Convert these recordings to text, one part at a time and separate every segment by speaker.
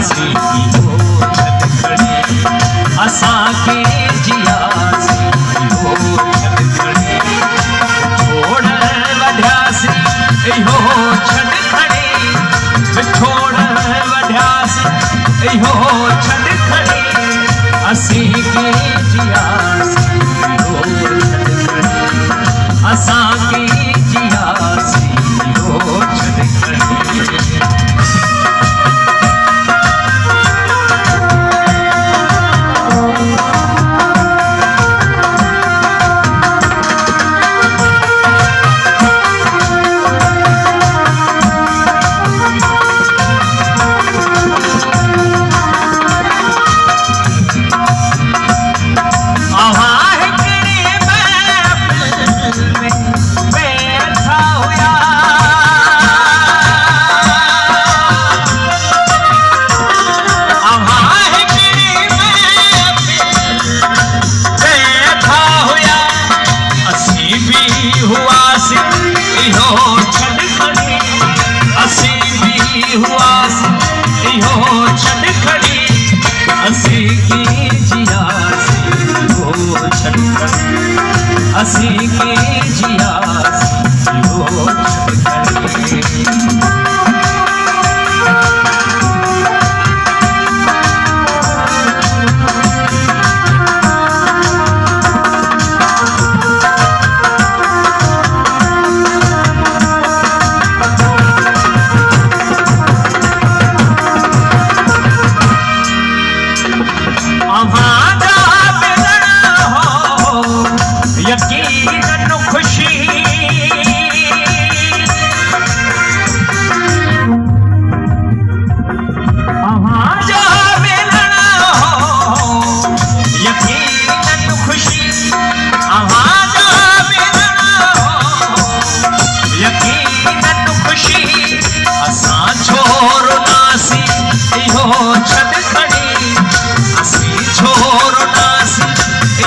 Speaker 1: जियासी हो छॾ खणी असां खे जियासी हो छॾ खणी छोड़ वढियासी इहो छॾ खणी छोड़ वढियासी इहो छॾ खणी असीं खे जियासी हो छॾ खणी असां खे जियासी हो छॾ खणी असीं खे जियासी हो छॾ खणी यकीनन खुशी जा मिलन हो यकीनन खुशी जा मिलन हो यकीनन खुशी असां छोड़नासी इहो छॾ खणी असीं छोड़नासी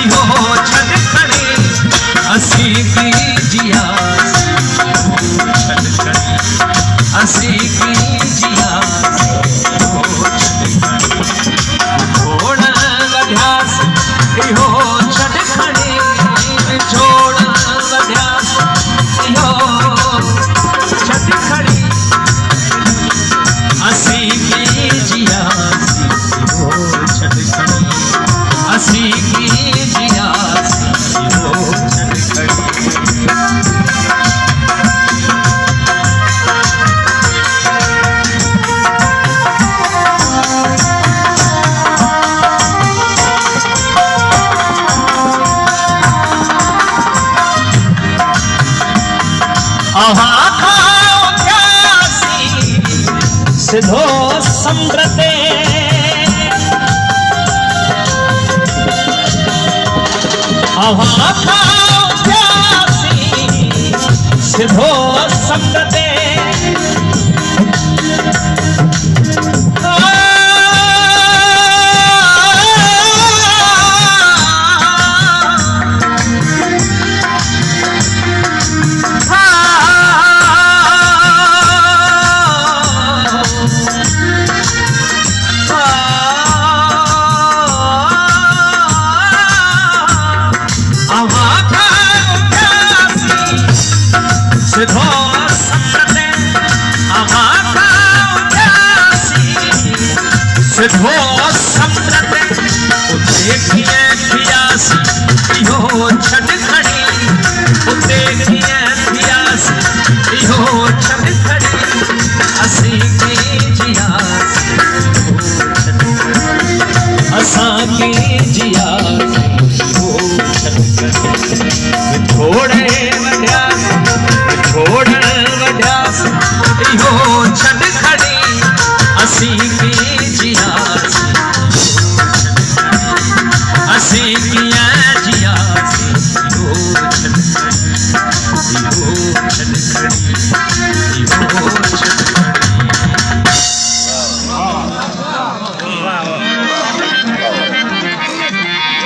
Speaker 1: इहो छॾ खणी असीं खे जियासी हो छॾ खणी असीं खे जियासी हो छॾ खणी छोड़ वढियासी इहो छॾ खणी छोड़ वढियासी इहो छॾ खणी असीं खे जियासी हो छॾ खणी असीं खे जियासी हो छॾ खणी अव्हां खां उथियासी सिधो समुंड ते अव्हां खां उथियासी सिधो समुंड ते सिधो समुंड ते अव्हां खां उथियासी सिधो समुंड ते उते कीअं थियासी इहो छॾ खणी उते कीअं थियासी इहो छॾ खणी असीं खे जियासी हो छॾ खणी असां खे जियासी हो छॾ खणी छोड़े वढियासी छोड़ वढियासी इहो छॾ खणी असीं खे